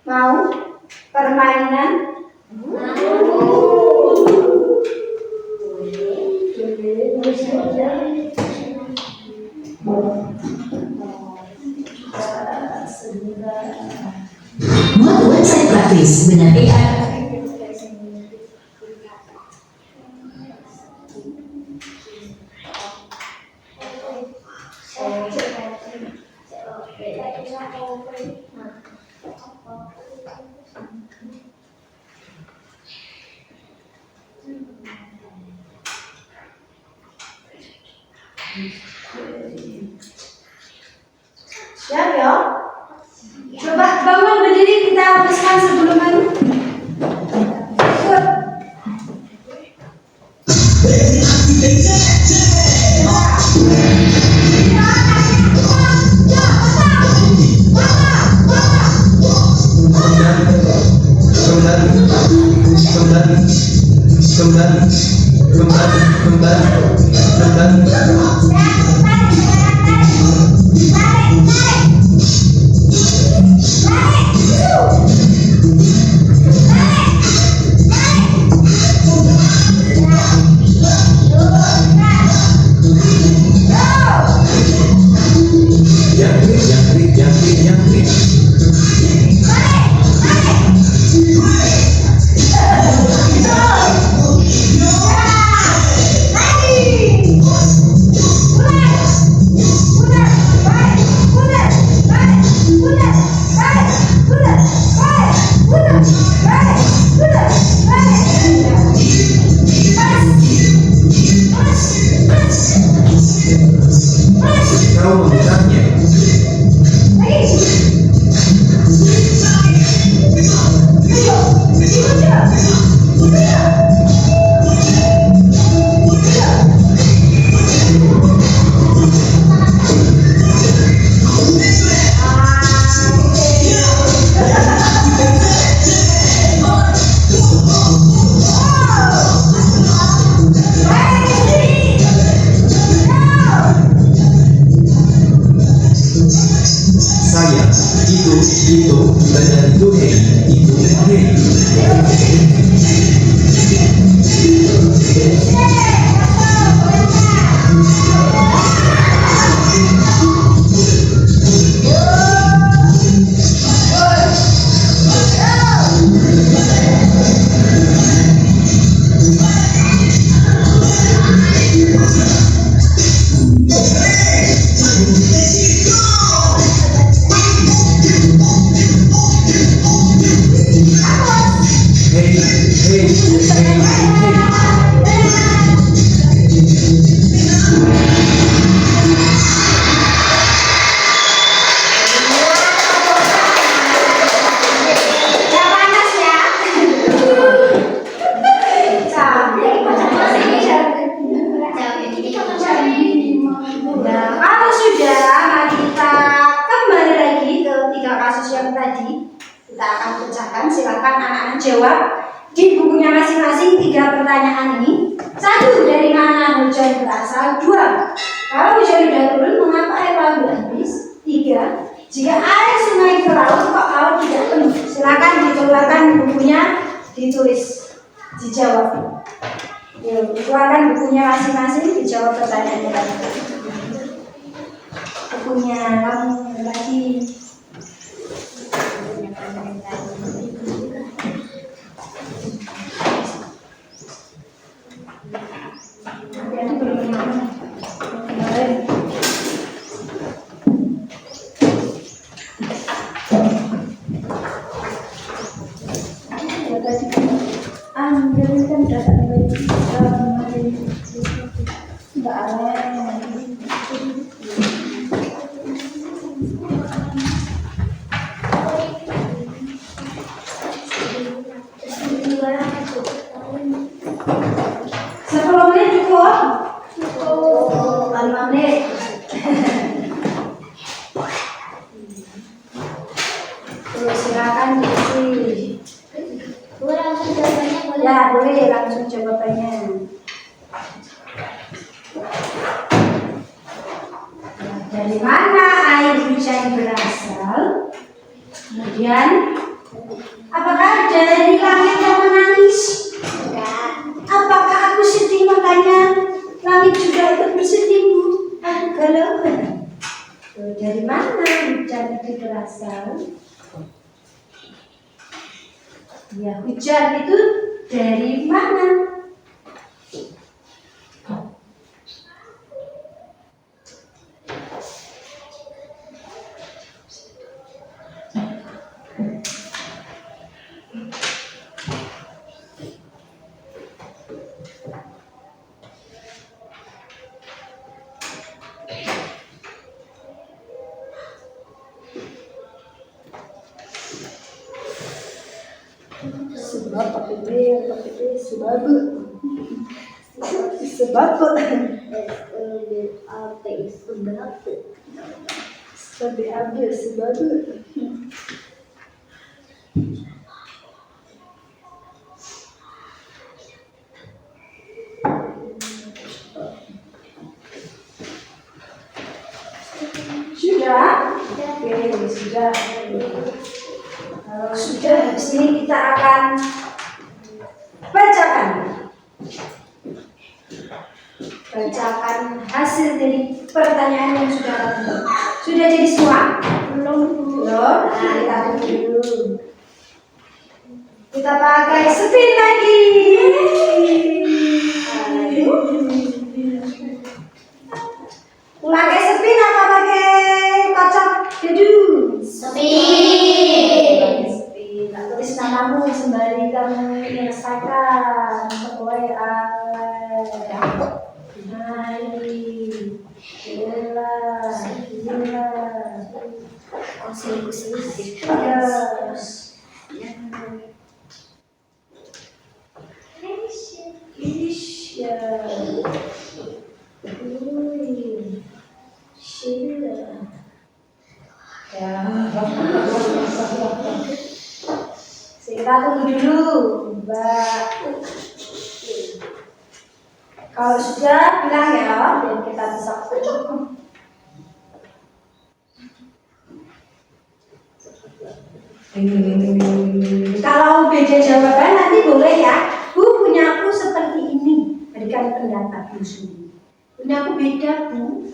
Mau permainan? Buat website gratis dengan AI. Siap ya? Coba bangun berdiri, kita habiskan sebelum mandi. Ikut. Udah. menjawab di bukunya masing-masing 3 pertanyaan ini. 1. Dari mana hujan berasal? 2. Kalau hujan sudah turun, mengapa air laut habis? 3. Jika air sungai ke laut, kok laut tidak penuh? Silakan dikeluarkan bukunya, ditulis, dijawab. Yuk, keluarkan bukunya masing-masing, dijawab pertanyaannya lagi. Bukunya kamu lagi. Hati-hati belum kemana. Kemarin. Ambil kan data enggak aneh. Sepuluh menit cukup? Cukup. 5 menit. Terus silakan diisi. Boleh langsung jawabannya, boleh. Ya, boleh langsung jawabannya. Dari mana air hujan berasal? Kemudian, apakah dari langit yang menangis? Apakah aku sedih makanya langit juga ikut bersedih? Aku galau. Dari mana hujan itu berasal? Ya, hujan itu dari mana? Sebab sudah? Oke, sudah. Kalau sudah, habis ini kita akan bacakan hasil dari pertanyaan yang sudah tadi. Sudah jadi semua? Belum. Nah, kita tunggu dulu. Kita pakai spin lagi. Pakai spin atau pakai kocok dedu? Spin. Tak tulis namamu sembari kamu menyelesaikan WA. Kita tunggu dulu, Mbak. Kalau sudah bilang ya, dan kita bisa cukup. Kalau beda jawaban nanti boleh ya. Bu, punya aku seperti ini. Berikan pendapat Bu sendiri. Punya aku beda Bu.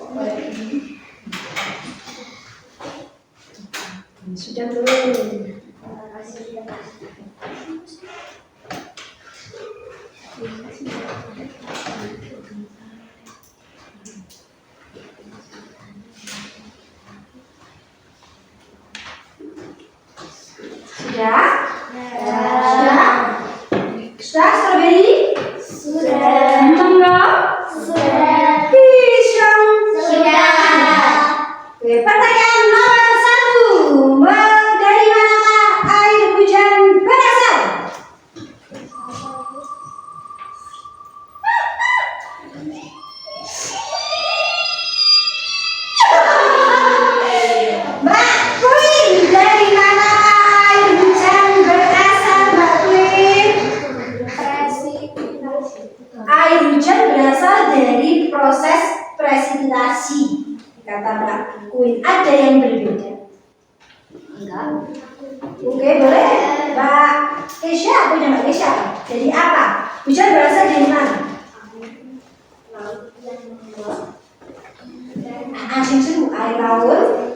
Sudah belum? Sudah? Sudah? Sudah, strawberry? Sudah. Mangga? Sudah. Pisang? Sudah. Oke, pertanyaan nomor 1. Dari manakah air hujan berasal? hujan berasal dari proses presipitasi. Kata Mbak Queen, ada yang berbeda? Enggak. Oke, boleh. Mbak Kesha, punya Mbak Kesha. Jadi apa? Hujan berasal dari mana? Laut yang meluap. Asing seru, air laut.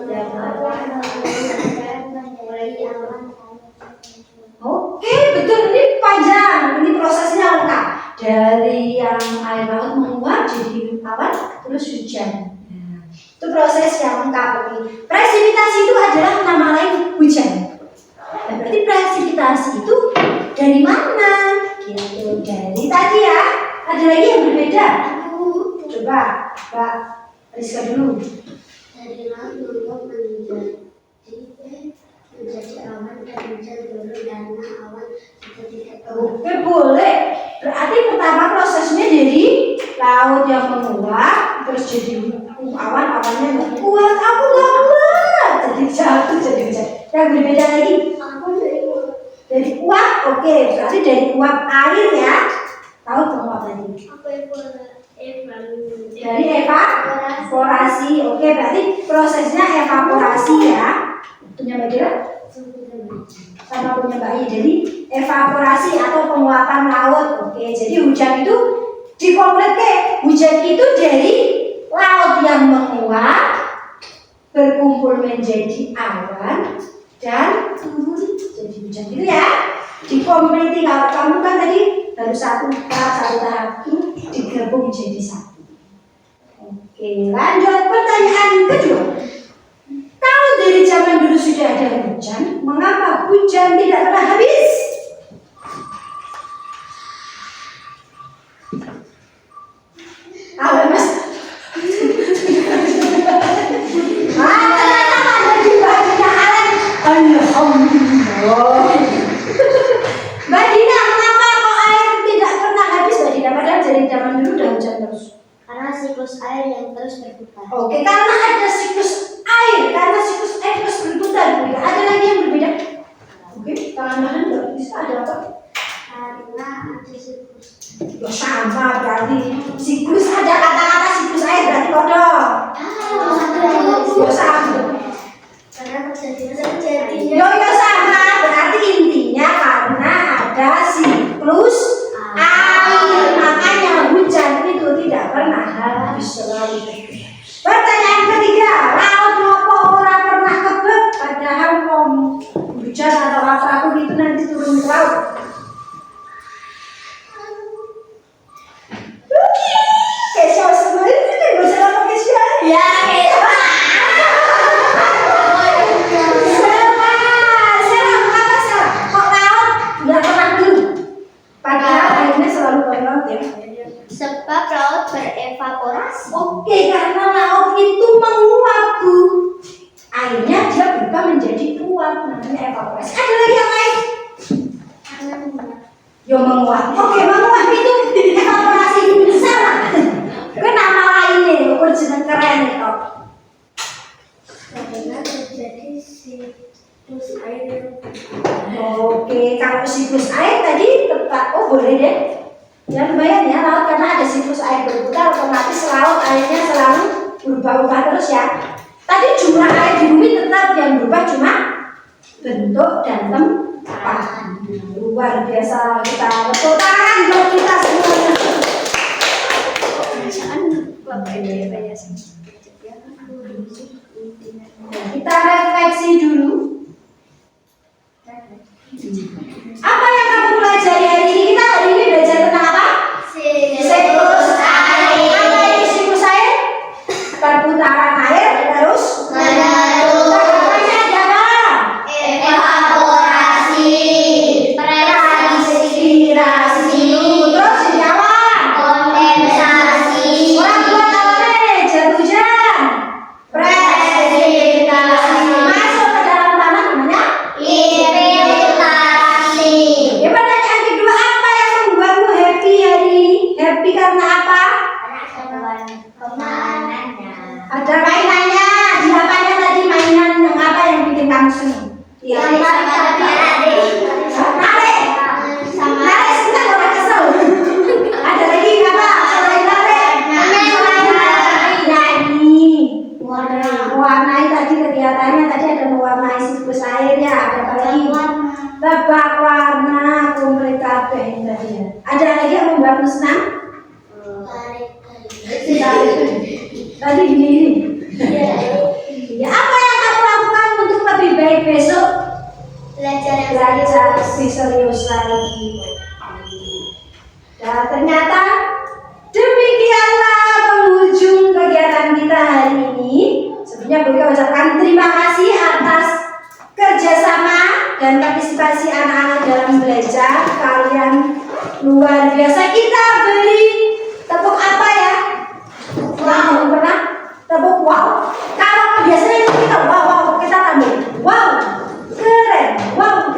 Oke, betul, ini panjang. Ini prosesnya lengkap. Dari yang air laut menguap jadi awan, terus hujan. Nah, itu proses yang lengkap. Oke. Presipitasi itu adalah nama lain hujan. Nah, berarti presipitasi itu dari mana? Gitu. Dari tadi ya. Ada lagi yang berbeda? Coba, Mbak Rizka dulu. Dari laut meluap menjadi awan dan hujan turun karena awan sudah tidak turun. Oke, boleh. Berarti pertama prosesnya dari laut yang menguap terus jadi awan-awannya menguap, aku nggak kuat, jadi jatuh, jadi hujan. Yang berbeda lagi dari uap. Oke, berarti dari uap air ya. Laut menguap tadi. Dari evaporasi. Oke, berarti prosesnya evaporasi ya. Punya Mbak Dira? Sama punya Mbak Ayi. Jadi evaporasi atau penguapan laut. Oke, jadi hujan itu dikompletkan. Hujan itu dari laut yang menguap berkumpul menjadi awan dan turun jadi hujan gitu ya. Dikompleti. Kalau kamu kan tadi baru satu tahap itu digabung jadi satu. Oke, lanjut pertanyaan kedua. Kalau dari zaman dulu sudah ada hujan, mengapa hujan tidak pernah habis? Apa mas? Ternyata ada di bagian alam. Alhamdulillah. Mbak Dina, mengapa kok air tidak pernah habis, Mbak Dina? Padahal dari zaman dulu udah hujan terus. Karena siklus air yang terus berputar. Oke, karena ada siklus air, terus berputar. Ada lagi yang berbeda? Oke, tambahan nggak bisa ada apa? Karena ada siklus. Ya sama berarti siklus, ada kata-kata siklus air berarti kodok. Ya sama. Karena terjadinya Yo sama, berarti intinya karena ada siklus air, makanya hujan itu tidak pernah habis selalu. Pertanyaan ketiga, laut ngopo ora pernah kebek padahal hujan atau apapun itu nanti turun ke laut. Kesha sebenarnya kan bisa apa Kesha? Ya, sebab laut berevaporasi. Oke, karena laut itu menguap, Bu. Airnya dia berubah menjadi uap, namanya evaporasi. Ada lagi yang lain? Yo menguap. Oke, menguap itu evaporasi sama. Itu nama lainnya, original keren itu. Karena terjadi siklus air yang Oke, kalau siklus air tadi tepat. Oh, boleh deh. Ya lumayan ya, laut karena ada siklus air berputar, otomatis laut airnya selalu berubah-ubah terus ya. Tadi jumlah air di bumi tetap, yang berubah cuma bentuk dan tempat. Luar biasa, kita tepuk tangan buat kita semuanya. Kita refleksi dulu. Apa yang kamu pelajari hari ini? Kita hari ini belajar tentang apa? Siklus air. Apa itu siklus air? Perputaran air terus perputarannya ada apa? evaporasi, Transpirasi. Terus jadi apa? kondensasi, Orang tua tawarnya jatuh hujan. Presipitasi. Masuk ke dalam tanah namanya infiltrasi. ya. Pertanyaan kedua, apa yang membuatmu happy hari ini? Happy karena apa? Kemanannya. Ada mainannya. Di apanya tadi mainan yang apa yang bikin kamu senang? Iya. Narik senang orang kesel. Ada lagi apa? Tadi gini. Ya, apa yang kamu lakukan untuk lebih baik besok? Belajar lebih serius lagi. Dan ternyata demikianlah penghujung kegiatan kita hari ini. Sebelumnya Boyka ucapkan terima kasih atas kerjasama dan partisipasi anak-anak dalam belajar. Kalian luar biasa. Kita beri tepuk apa ya? Wow, pernah? Tepuk wow. Kalau biasanya kita wow, kita tambah wow, keren, wow,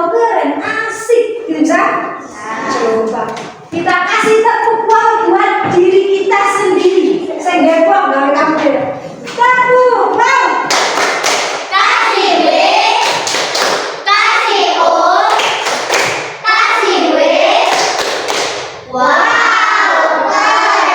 keren, asik, gitu kan? Coba kita kasih tepuk wow buat diri kita sendiri. Saya gepok dari kamu deh. Tepuk wow. Kasih B, kasih O, kasih W. Wow, keren.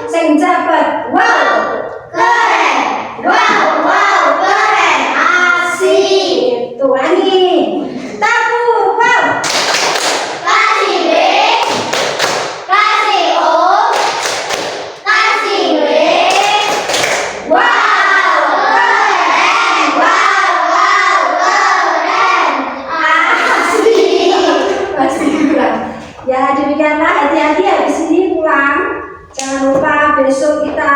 Sing cepet wow, Keren. Wow, keren. asik. Itu lagi. Tepuk wow. Kasih B, kasih O, kasih W. Wow, keren. Keren. Masih kurang. Ya demikianlah, hati-hati habis ini pulang. Jangan lupa besok kita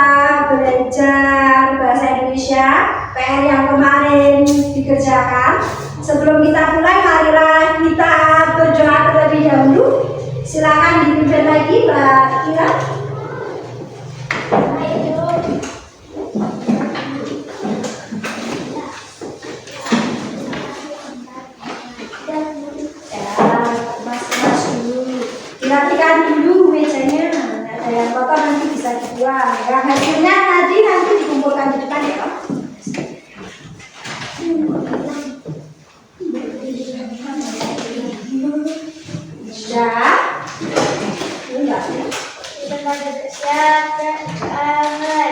belajar bahasa Indonesia. PR yang kemarin dikerjakan. Sebelum kita mulai, marilah kita berdoa terlebih dahulu. Silakan dipimpin lagi Mbak Kira. Mas dulu, dirapikan dulu mejanya. Ada yang kotor nanti bisa dibuang. Yang hasilnya nanti dikumpulkan di depan ya. Sudah? Enggak. Kita pada siap dan aman.